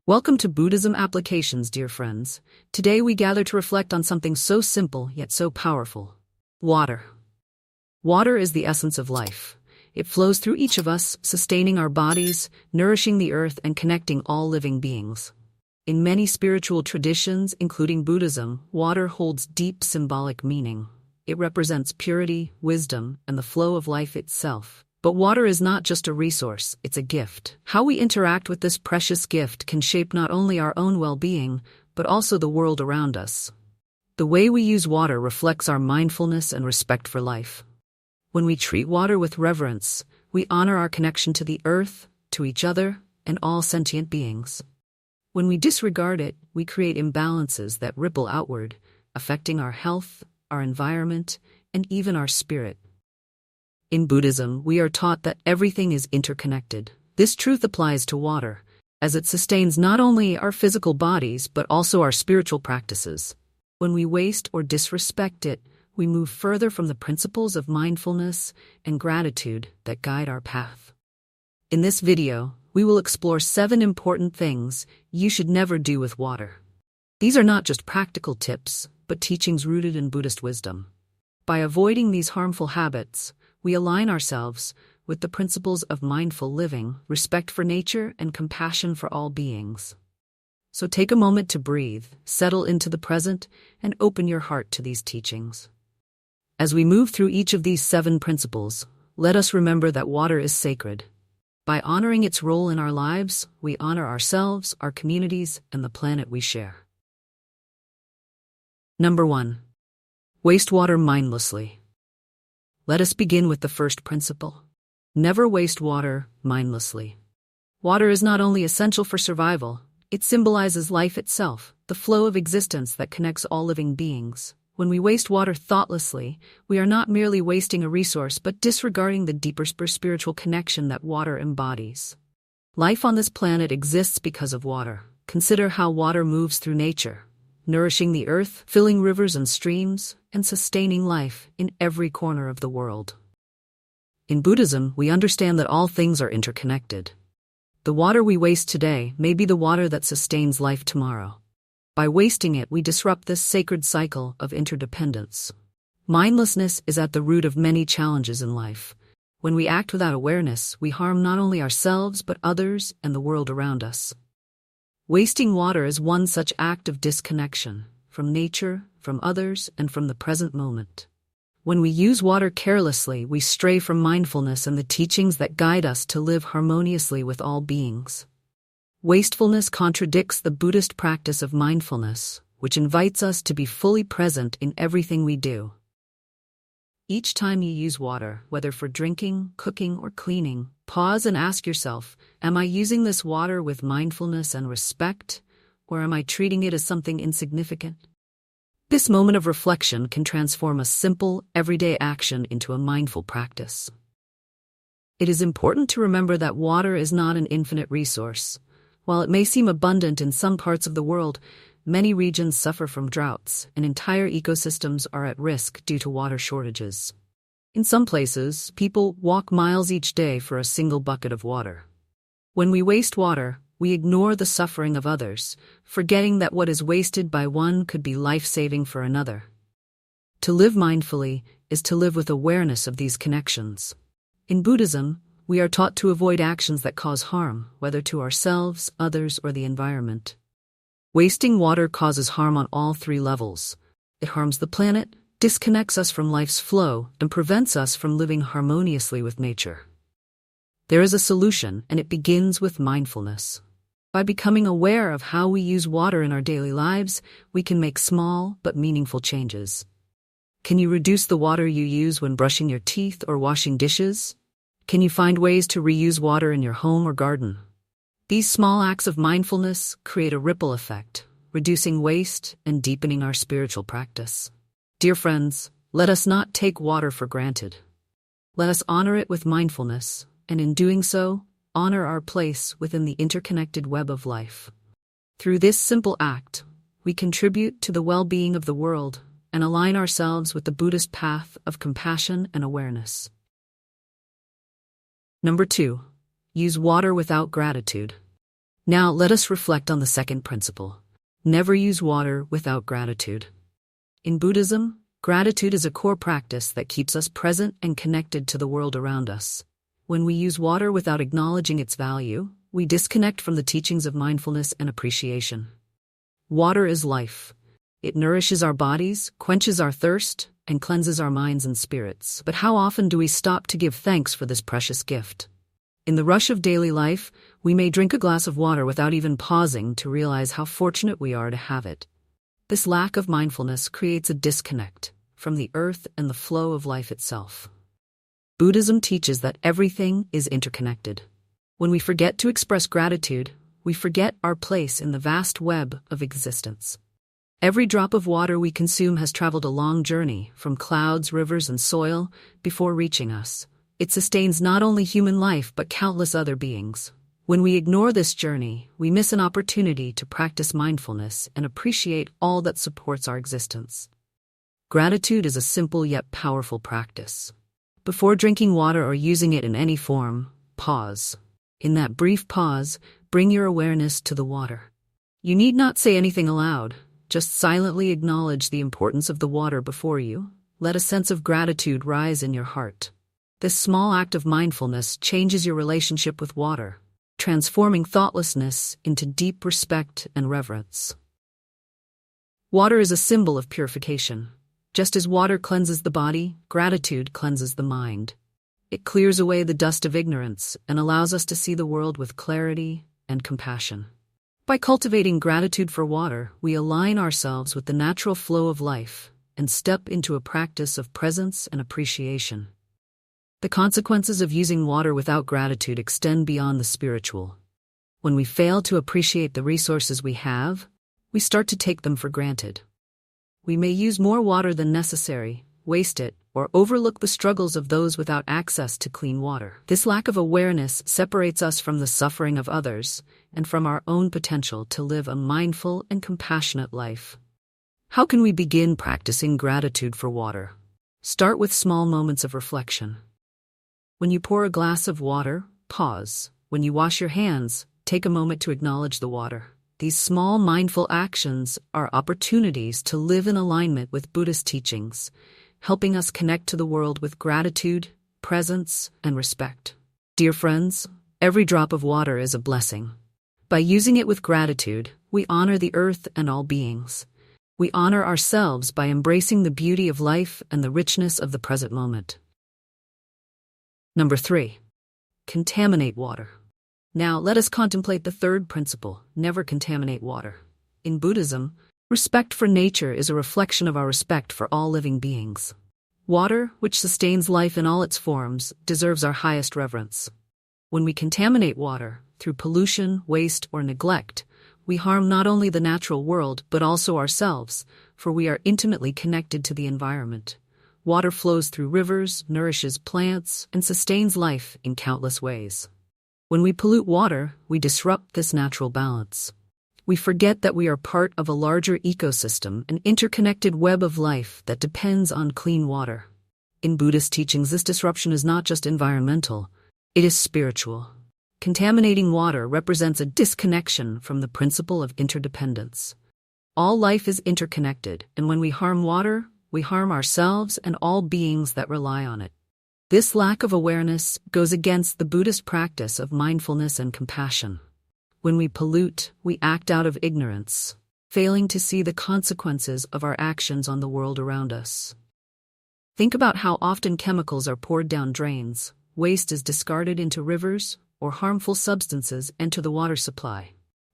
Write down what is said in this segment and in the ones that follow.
Welcome to Buddhism Applications, dear friends. Today we gather to reflect on something so simple yet so powerful. Water. Water is the essence of life. It flows through each of us, sustaining our bodies, nourishing the earth, and connecting all living beings. In many spiritual traditions, including Buddhism, water holds deep symbolic meaning. It represents purity, wisdom, and the flow of life itself. But water is not just a resource, it's a gift. How we interact with this precious gift can shape not only our own well-being, but also the world around us. The way we use water reflects our mindfulness and respect for life. When we treat water with reverence, we honor our connection to the earth, to each other, and all sentient beings. When we disregard it, we create imbalances that ripple outward, affecting our health, our environment, and even our spirit. In Buddhism, we are taught that everything is interconnected. This truth applies to water, as it sustains not only our physical bodies but also our spiritual practices. When we waste or disrespect it, we move further from the principles of mindfulness and gratitude that guide our path. In this video, we will explore 7 important things you should never do with water. These are not just practical tips, but teachings rooted in Buddhist wisdom. By avoiding these harmful habits, we align ourselves with the principles of mindful living, respect for nature, and compassion for all beings. So take a moment to breathe, settle into the present, and open your heart to these teachings. As we move through each of these 7 principles, let us remember that water is sacred. By honoring its role in our lives, we honor ourselves, our communities, and the planet we share. Number 1. Waste water mindlessly. Let us begin with the first principle. Never waste water mindlessly. Water is not only essential for survival, it symbolizes life itself, the flow of existence that connects all living beings. When we waste water thoughtlessly, we are not merely wasting a resource but disregarding the deeper spiritual connection that water embodies. Life on this planet exists because of water. Consider how water moves through nature, nourishing the earth, filling rivers and streams, and sustaining life in every corner of the world. In Buddhism, we understand that all things are interconnected. The water we waste today may be the water that sustains life tomorrow. By wasting it, we disrupt this sacred cycle of interdependence. Mindlessness is at the root of many challenges in life. When we act without awareness, we harm not only ourselves but others and the world around us. Wasting water is one such act of disconnection from nature, from others, and from the present moment. When we use water carelessly, we stray from mindfulness and the teachings that guide us to live harmoniously with all beings. Wastefulness contradicts the Buddhist practice of mindfulness, which invites us to be fully present in everything we do. Each time you use water, whether for drinking, cooking, or cleaning, pause and ask yourself, am I using this water with mindfulness and respect, or am I treating it as something insignificant? This moment of reflection can transform a simple, everyday action into a mindful practice. It is important to remember that water is not an infinite resource. While it may seem abundant in some parts of the world, many regions suffer from droughts, and entire ecosystems are at risk due to water shortages. In some places, people walk miles each day for a single bucket of water. When we waste water, we ignore the suffering of others, forgetting that what is wasted by one could be life-saving for another. To live mindfully is to live with awareness of these connections. In Buddhism, we are taught to avoid actions that cause harm, whether to ourselves, others, or the environment. Wasting water causes harm on all 3 levels. It harms the planet, disconnects us from life's flow, and prevents us from living harmoniously with nature. There is a solution, and it begins with mindfulness. By becoming aware of how we use water in our daily lives, we can make small but meaningful changes. Can you reduce the water you use when brushing your teeth or washing dishes? Can you find ways to reuse water in your home or garden? These small acts of mindfulness create a ripple effect, reducing waste and deepening our spiritual practice. Dear friends, let us not take water for granted. Let us honor it with mindfulness, and in doing so, honor our place within the interconnected web of life. Through this simple act, we contribute to the well-being of the world and align ourselves with the Buddhist path of compassion and awareness. Number 2. Use water without gratitude. Now let us reflect on the second principle. Never use water without gratitude. In Buddhism, gratitude is a core practice that keeps us present and connected to the world around us. When we use water without acknowledging its value, we disconnect from the teachings of mindfulness and appreciation. Water is life. It nourishes our bodies, quenches our thirst, and cleanses our minds and spirits. But how often do we stop to give thanks for this precious gift? In the rush of daily life, we may drink a glass of water without even pausing to realize how fortunate we are to have it. This lack of mindfulness creates a disconnect from the earth and the flow of life itself. Buddhism teaches that everything is interconnected. When we forget to express gratitude, we forget our place in the vast web of existence. Every drop of water we consume has traveled a long journey from clouds, rivers, and soil before reaching us. It sustains not only human life but countless other beings. When we ignore this journey, we miss an opportunity to practice mindfulness and appreciate all that supports our existence. Gratitude is a simple yet powerful practice. Before drinking water or using it in any form, pause. In that brief pause, bring your awareness to the water. You need not say anything aloud, just silently acknowledge the importance of the water before you. Let a sense of gratitude rise in your heart. This small act of mindfulness changes your relationship with water, transforming thoughtlessness into deep respect and reverence. Water is a symbol of purification. Just as water cleanses the body, gratitude cleanses the mind. It clears away the dust of ignorance and allows us to see the world with clarity and compassion. By cultivating gratitude for water, we align ourselves with the natural flow of life and step into a practice of presence and appreciation. The consequences of using water without gratitude extend beyond the spiritual. When we fail to appreciate the resources we have, we start to take them for granted. We may use more water than necessary, waste it, or overlook the struggles of those without access to clean water. This lack of awareness separates us from the suffering of others and from our own potential to live a mindful and compassionate life. How can we begin practicing gratitude for water? Start with small moments of reflection. When you pour a glass of water, pause. When you wash your hands, take a moment to acknowledge the water. These small mindful actions are opportunities to live in alignment with Buddhist teachings, helping us connect to the world with gratitude, presence, and respect. Dear friends, every drop of water is a blessing. By using it with gratitude, we honor the earth and all beings. We honor ourselves by embracing the beauty of life and the richness of the present moment. Number 3. Contaminate water. Now let us contemplate the third principle, never contaminate water. In Buddhism, respect for nature is a reflection of our respect for all living beings. Water, which sustains life in all its forms, deserves our highest reverence. When we contaminate water, through pollution, waste, or neglect, we harm not only the natural world but also ourselves, for we are intimately connected to the environment. Water flows through rivers, nourishes plants, and sustains life in countless ways. When we pollute water, we disrupt this natural balance. We forget that we are part of a larger ecosystem, an interconnected web of life that depends on clean water. In Buddhist teachings, this disruption is not just environmental, it is spiritual. Contaminating water represents a disconnection from the principle of interdependence. All life is interconnected, and when we harm water, we harm ourselves and all beings that rely on it. This lack of awareness goes against the Buddhist practice of mindfulness and compassion. When we pollute, we act out of ignorance, failing to see the consequences of our actions on the world around us. Think about how often chemicals are poured down drains, waste is discarded into rivers, or harmful substances enter the water supply.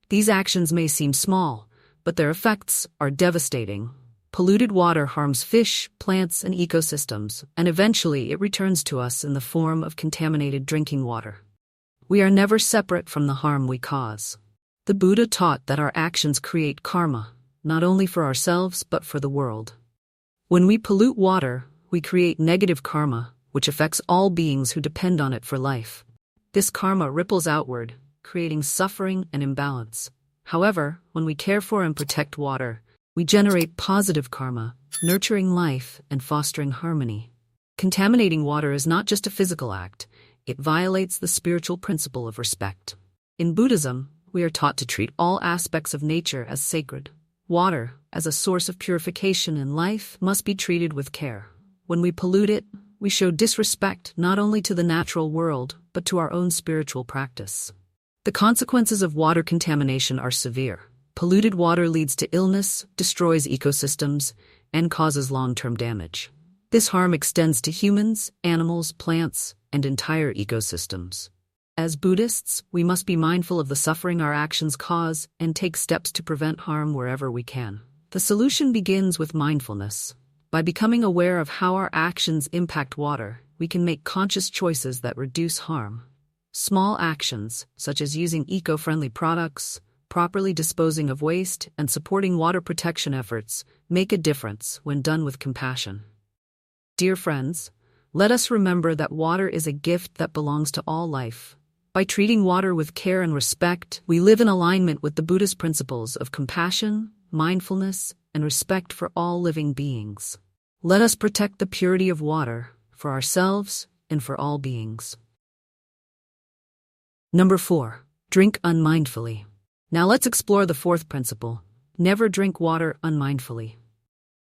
These actions may seem small, but their effects are devastating. Polluted water harms fish, plants, and ecosystems, and eventually it returns to us in the form of contaminated drinking water. We are never separate from the harm we cause. The Buddha taught that our actions create karma, not only for ourselves but for the world. When we pollute water, we create negative karma, which affects all beings who depend on it for life. This karma ripples outward, creating suffering and imbalance. However, when we care for and protect water, we generate positive karma, nurturing life and fostering harmony. Contaminating water is not just a physical act, it violates the spiritual principle of respect. In Buddhism, we are taught to treat all aspects of nature as sacred. Water, as a source of purification in life, must be treated with care. When we pollute it, we show disrespect not only to the natural world, but to our own spiritual practice. The consequences of water contamination are severe. Polluted water leads to illness, destroys ecosystems, and causes long-term damage. This harm extends to humans, animals, plants, and entire ecosystems. As Buddhists, we must be mindful of the suffering our actions cause and take steps to prevent harm wherever we can. The solution begins with mindfulness. By becoming aware of how our actions impact water, we can make conscious choices that reduce harm. Small actions, such as using eco-friendly products, properly disposing of waste, and supporting water protection efforts, make a difference when done with compassion. Dear friends, let us remember that water is a gift that belongs to all life. By treating water with care and respect, we live in alignment with the Buddhist principles of compassion, mindfulness, and respect for all living beings. Let us protect the purity of water, for ourselves and for all beings. Number 4. Drink unmindfully. Now let's explore the fourth principle. Never drink water unmindfully.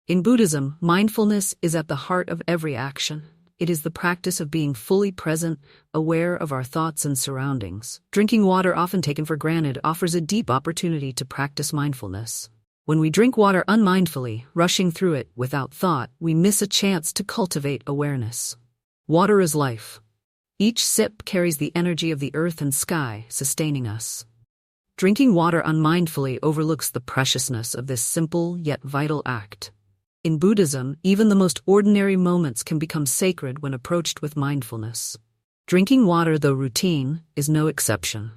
In Buddhism, mindfulness is at the heart of every action. It is the practice of being fully present, aware of our thoughts and surroundings. Drinking water, often taken for granted, offers a deep opportunity to practice mindfulness. When we drink water unmindfully, rushing through it without thought, we miss a chance to cultivate awareness. Water is life. Each sip carries the energy of the earth and sky, sustaining us. Drinking water unmindfully overlooks the preciousness of this simple yet vital act. In Buddhism, even the most ordinary moments can become sacred when approached with mindfulness. Drinking water, though routine, is no exception.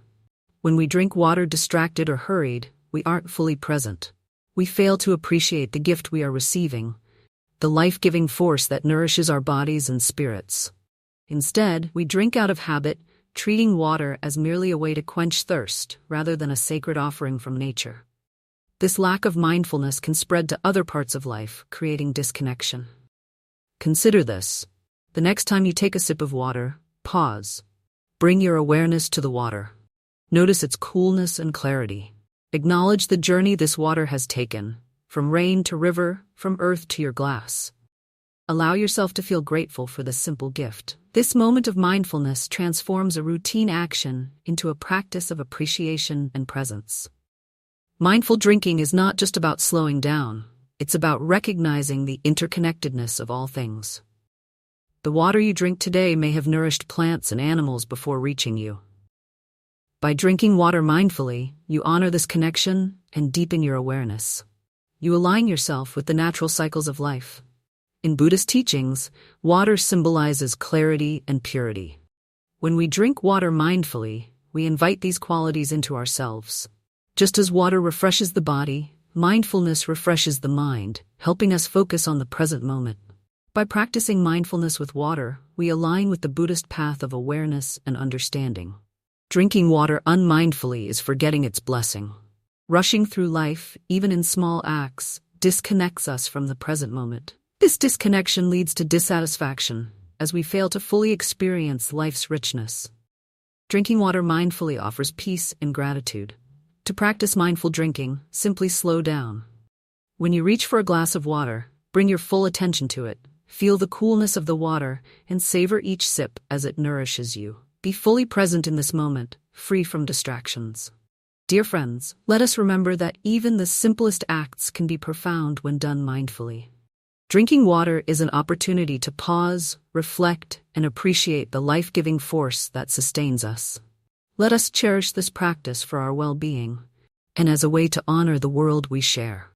When we drink water distracted or hurried, we aren't fully present. We fail to appreciate the gift we are receiving, the life-giving force that nourishes our bodies and spirits. Instead, we drink out of habit, treating water as merely a way to quench thirst rather than a sacred offering from nature. This lack of mindfulness can spread to other parts of life, creating disconnection. Consider this. The next time you take a sip of water, pause. Bring your awareness to the water. Notice its coolness and clarity. Acknowledge the journey this water has taken, from rain to river, from earth to your glass. Allow yourself to feel grateful for this simple gift. This moment of mindfulness transforms a routine action into a practice of appreciation and presence. Mindful drinking is not just about slowing down, it's about recognizing the interconnectedness of all things. The water you drink today may have nourished plants and animals before reaching you. By drinking water mindfully, you honor this connection and deepen your awareness. You align yourself with the natural cycles of life. In Buddhist teachings, water symbolizes clarity and purity. When we drink water mindfully, we invite these qualities into ourselves. Just as water refreshes the body, mindfulness refreshes the mind, helping us focus on the present moment. By practicing mindfulness with water, we align with the Buddhist path of awareness and understanding. Drinking water unmindfully is forgetting its blessing. Rushing through life, even in small acts, disconnects us from the present moment. This disconnection leads to dissatisfaction, as we fail to fully experience life's richness. Drinking water mindfully offers peace and gratitude. To practice mindful drinking, simply slow down. When you reach for a glass of water, bring your full attention to it. Feel the coolness of the water and savor each sip as it nourishes you. Be fully present in this moment, free from distractions. Dear friends, let us remember that even the simplest acts can be profound when done mindfully. Drinking water is an opportunity to pause, reflect, and appreciate the life-giving force that sustains us. Let us cherish this practice for our well-being, and as a way to honor the world we share.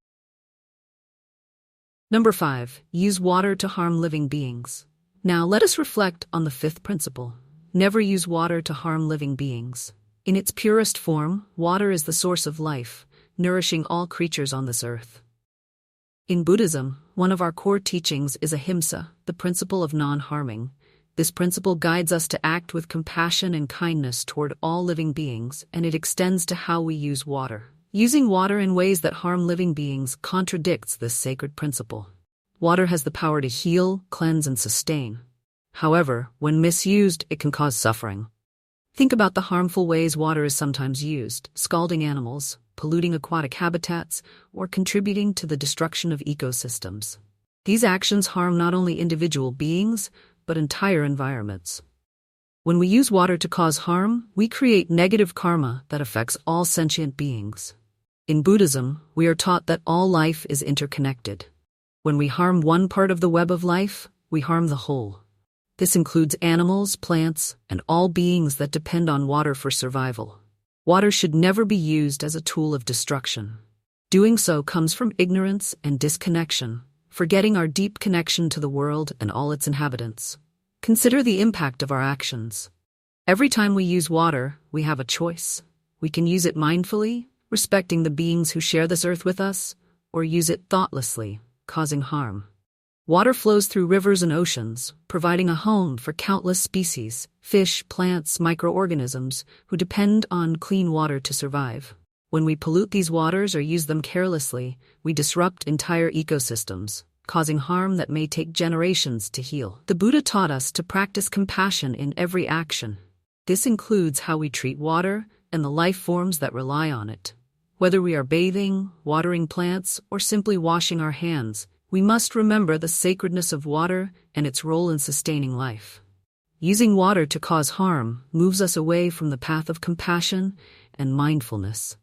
Number 5. Use water to harm living beings. Now let us reflect on the fifth principle. Never use water to harm living beings. In its purest form, water is the source of life, nourishing all creatures on this earth. In Buddhism, one of our core teachings is ahimsa, the principle of non-harming. This principle guides us to act with compassion and kindness toward all living beings, and it extends to how we use water. Using water in ways that harm living beings contradicts this sacred principle. Water has the power to heal, cleanse, and sustain. However, when misused, it can cause suffering. Think about the harmful ways water is sometimes used, scalding animals, polluting aquatic habitats, or contributing to the destruction of ecosystems. These actions harm not only individual beings, but entire environments. When we use water to cause harm, we create negative karma that affects all sentient beings. In Buddhism, we are taught that all life is interconnected. When we harm one part of the web of life, we harm the whole. This includes animals, plants, and all beings that depend on water for survival. Water should never be used as a tool of destruction. Doing so comes from ignorance and disconnection, forgetting our deep connection to the world and all its inhabitants. Consider the impact of our actions. Every time we use water, we have a choice. We can use it mindfully, respecting the beings who share this earth with us, or use it thoughtlessly, causing harm. Water flows through rivers and oceans, providing a home for countless species, fish, plants, microorganisms, who depend on clean water to survive. When we pollute these waters or use them carelessly, we disrupt entire ecosystems, causing harm that may take generations to heal. The Buddha taught us to practice compassion in every action. This includes how we treat water and the life forms that rely on it. Whether we are bathing, watering plants, or simply washing our hands, we must remember the sacredness of water and its role in sustaining life. Using water to cause harm moves us away from the path of compassion and mindfulness.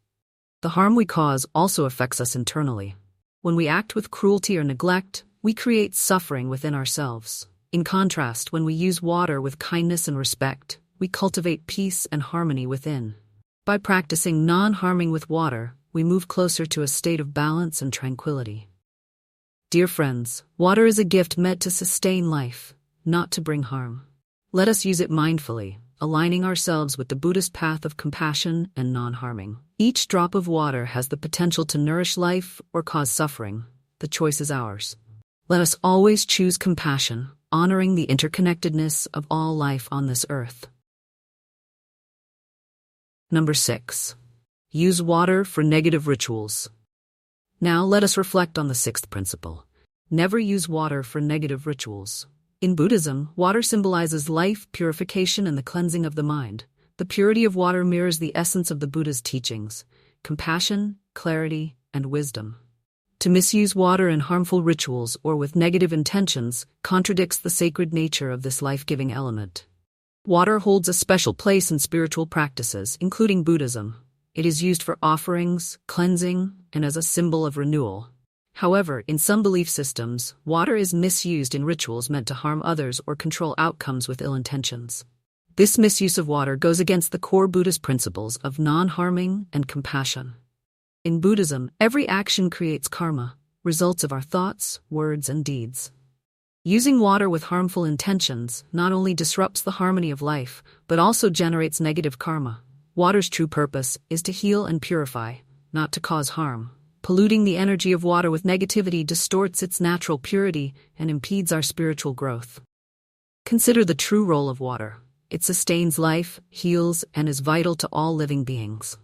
The harm we cause also affects us internally. When we act with cruelty or neglect, we create suffering within ourselves. In contrast, when we use water with kindness and respect, we cultivate peace and harmony within. By practicing non-harming with water, we move closer to a state of balance and tranquility. Dear friends, water is a gift meant to sustain life, not to bring harm. Let us use it mindfully, aligning ourselves with the Buddhist path of compassion and non-harming. Each drop of water has the potential to nourish life or cause suffering. The choice is ours. Let us always choose compassion, honoring the interconnectedness of all life on this earth. Number 6. Use water for negative rituals. Now let us reflect on the sixth principle. Never use water for negative rituals. In Buddhism, water symbolizes life, purification, and the cleansing of the mind. The purity of water mirrors the essence of the Buddha's teachings: compassion, clarity, and wisdom. To misuse water in harmful rituals or with negative intentions contradicts the sacred nature of this life-giving element. Water holds a special place in spiritual practices, including Buddhism. It is used for offerings, cleansing, and as a symbol of renewal. However, in some belief systems, water is misused in rituals meant to harm others or control outcomes with ill intentions. This misuse of water goes against the core Buddhist principles of non-harming and compassion. In Buddhism, every action creates karma, results of our thoughts, words, and deeds. Using water with harmful intentions not only disrupts the harmony of life, but also generates negative karma. Water's true purpose is to heal and purify, not to cause harm. Polluting the energy of water with negativity distorts its natural purity and impedes our spiritual growth. Consider the true role of water. It sustains life, heals, and is vital to all living beings.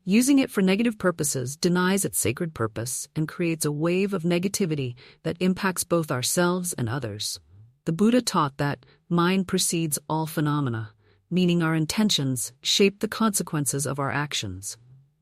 Using it for negative purposes denies its sacred purpose and creates a wave of negativity that impacts both ourselves and others. The Buddha taught that mind precedes all phenomena, meaning our intentions shape the consequences of our actions.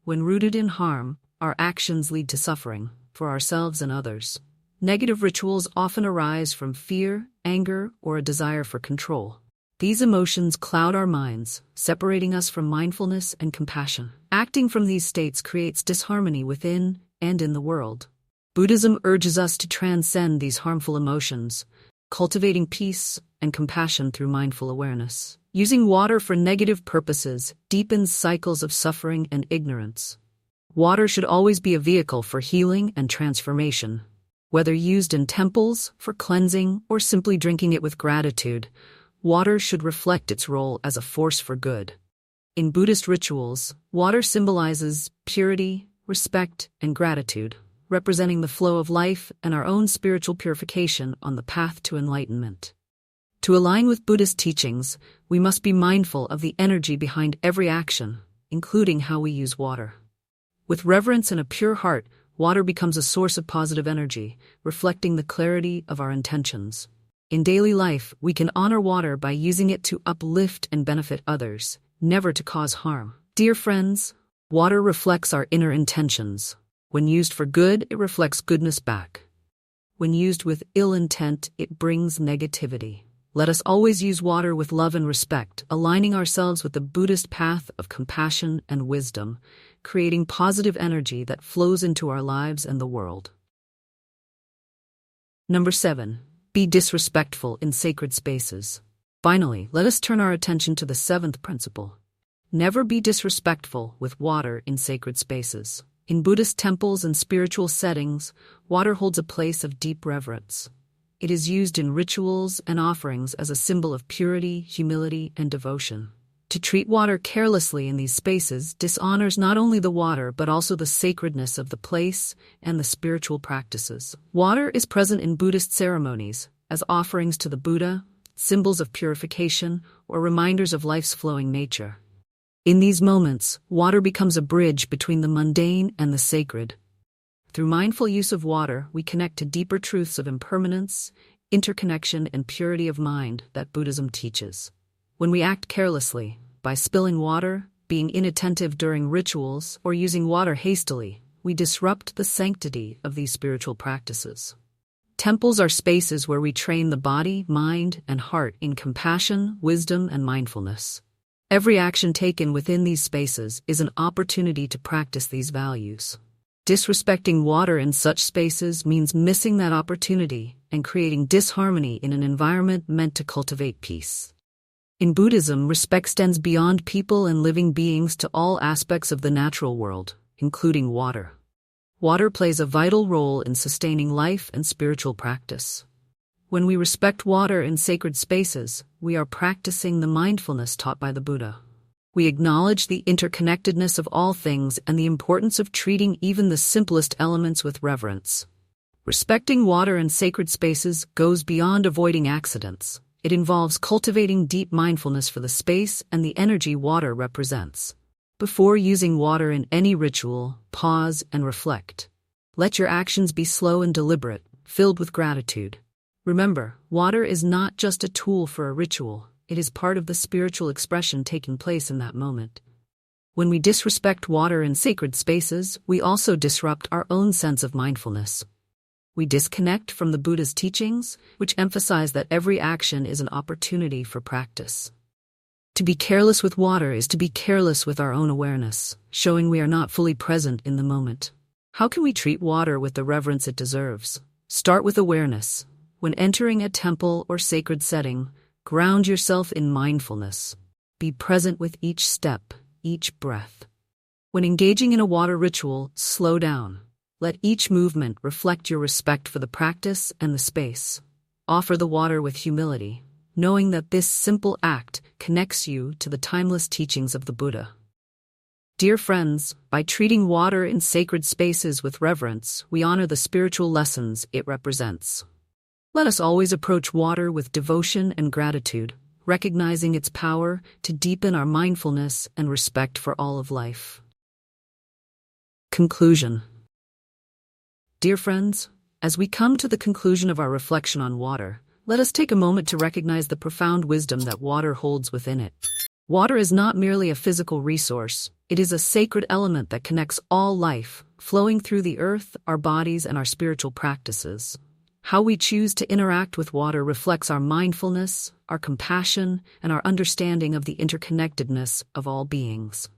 When rooted in harm, our actions lead to suffering, for ourselves and others. Negative rituals often arise from fear, anger, or a desire for control. These emotions cloud our minds, separating us from mindfulness and compassion. Acting from these states creates disharmony within and in the world. Buddhism urges us to transcend these harmful emotions, cultivating peace and compassion through mindful awareness. Using water for negative purposes deepens cycles of suffering and ignorance. Water should always be a vehicle for healing and transformation. Whether used in temples, for cleansing, or simply drinking it with gratitude, water should reflect its role as a force for good. In Buddhist rituals, water symbolizes purity, respect, and gratitude, representing the flow of life and our own spiritual purification on the path to enlightenment. To align with Buddhist teachings, we must be mindful of the energy behind every action, including how we use water. With reverence and a pure heart, water becomes a source of positive energy, reflecting the clarity of our intentions. In daily life, we can honor water by using it to uplift and benefit others, never to cause harm. Dear friends, water reflects our inner intentions. When used for good, it reflects goodness back. When used with ill intent, it brings negativity. Let us always use water with love and respect, aligning ourselves with the Buddhist path of compassion and wisdom, creating positive energy that flows into our lives and the world. Number 7. Be disrespectful in sacred spaces. Finally, let us turn our attention to the 7th principle. Never be disrespectful with water in sacred spaces. In Buddhist temples and spiritual settings, water holds a place of deep reverence. It is used in rituals and offerings as a symbol of purity, humility, and devotion. To treat water carelessly in these spaces dishonors not only the water but also the sacredness of the place and the spiritual practices. Water is present in Buddhist ceremonies as offerings to the Buddha, symbols of purification, or reminders of life's flowing nature. In these moments, water becomes a bridge between the mundane and the sacred. Through mindful use of water, we connect to deeper truths of impermanence, interconnection, and purity of mind that Buddhism teaches. When we act carelessly, by spilling water, being inattentive during rituals, or using water hastily, we disrupt the sanctity of these spiritual practices. Temples are spaces where we train the body, mind, and heart in compassion, wisdom, and mindfulness. Every action taken within these spaces is an opportunity to practice these values. Disrespecting water in such spaces means missing that opportunity and creating disharmony in an environment meant to cultivate peace. In Buddhism, respect extends beyond people and living beings to all aspects of the natural world, including water. Water plays a vital role in sustaining life and spiritual practice. When we respect water in sacred spaces, we are practicing the mindfulness taught by the Buddha. We acknowledge the interconnectedness of all things and the importance of treating even the simplest elements with reverence. Respecting water in sacred spaces goes beyond avoiding accidents. It involves cultivating deep mindfulness for the space and the energy water represents. Before using water in any ritual, pause and reflect. Let your actions be slow and deliberate, filled with gratitude. Remember, water is not just a tool for a ritual. It is part of the spiritual expression taking place in that moment. When we disrespect water in sacred spaces, we also disrupt our own sense of mindfulness. We disconnect from the Buddha's teachings, which emphasize that every action is an opportunity for practice. To be careless with water is to be careless with our own awareness, showing we are not fully present in the moment. How can we treat water with the reverence it deserves? Start with awareness. When entering a temple or sacred setting, ground yourself in mindfulness. Be present with each step, each breath. When engaging in a water ritual, slow down. Let each movement reflect your respect for the practice and the space. Offer the water with humility, knowing that this simple act connects you to the timeless teachings of the Buddha. Dear friends, by treating water in sacred spaces with reverence, we honor the spiritual lessons it represents. Let us always approach water with devotion and gratitude, recognizing its power to deepen our mindfulness and respect for all of life. Conclusion. Dear friends, as we come to the conclusion of our reflection on water, let us take a moment to recognize the profound wisdom that water holds within it. Water is not merely a physical resource, it is a sacred element that connects all life, flowing through the earth, our bodies, and our spiritual practices. How we choose to interact with water reflects our mindfulness, our compassion, and our understanding of the interconnectedness of all beings.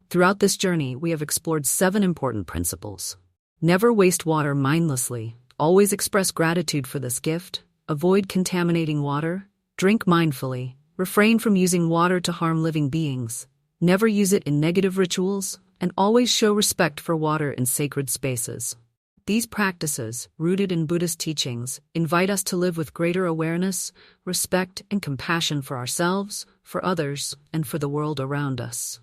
Throughout this journey, we have explored 7 important principles. Never waste water mindlessly, always express gratitude for this gift, avoid contaminating water, drink mindfully, refrain from using water to harm living beings, never use it in negative rituals, and always show respect for water in sacred spaces. These practices, rooted in Buddhist teachings, invite us to live with greater awareness, respect, and compassion for ourselves, for others, and for the world around us.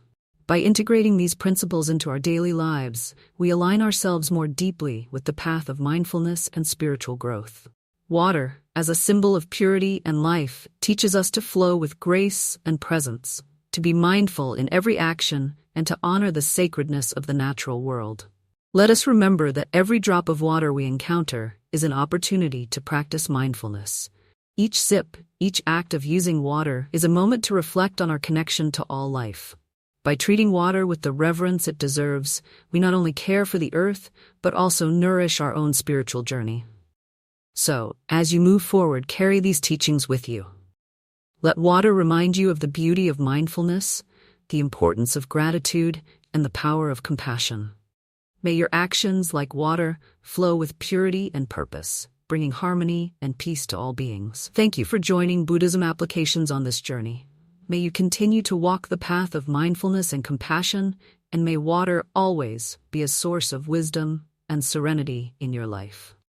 By integrating these principles into our daily lives, we align ourselves more deeply with the path of mindfulness and spiritual growth. Water, as a symbol of purity and life, teaches us to flow with grace and presence, to be mindful in every action, and to honor the sacredness of the natural world. Let us remember that every drop of water we encounter is an opportunity to practice mindfulness, Each sip, each act of using water is a moment to reflect on our connection to all life. By treating water with the reverence it deserves, we not only care for the earth, but also nourish our own spiritual journey. So, as you move forward, carry these teachings with you. Let water remind you of the beauty of mindfulness, the importance of gratitude, and the power of compassion. May your actions, like water, flow with purity and purpose, bringing harmony and peace to all beings. Thank you for joining Buddhism Applications on this journey. May you continue to walk the path of mindfulness and compassion, and may water always be a source of wisdom and serenity in your life.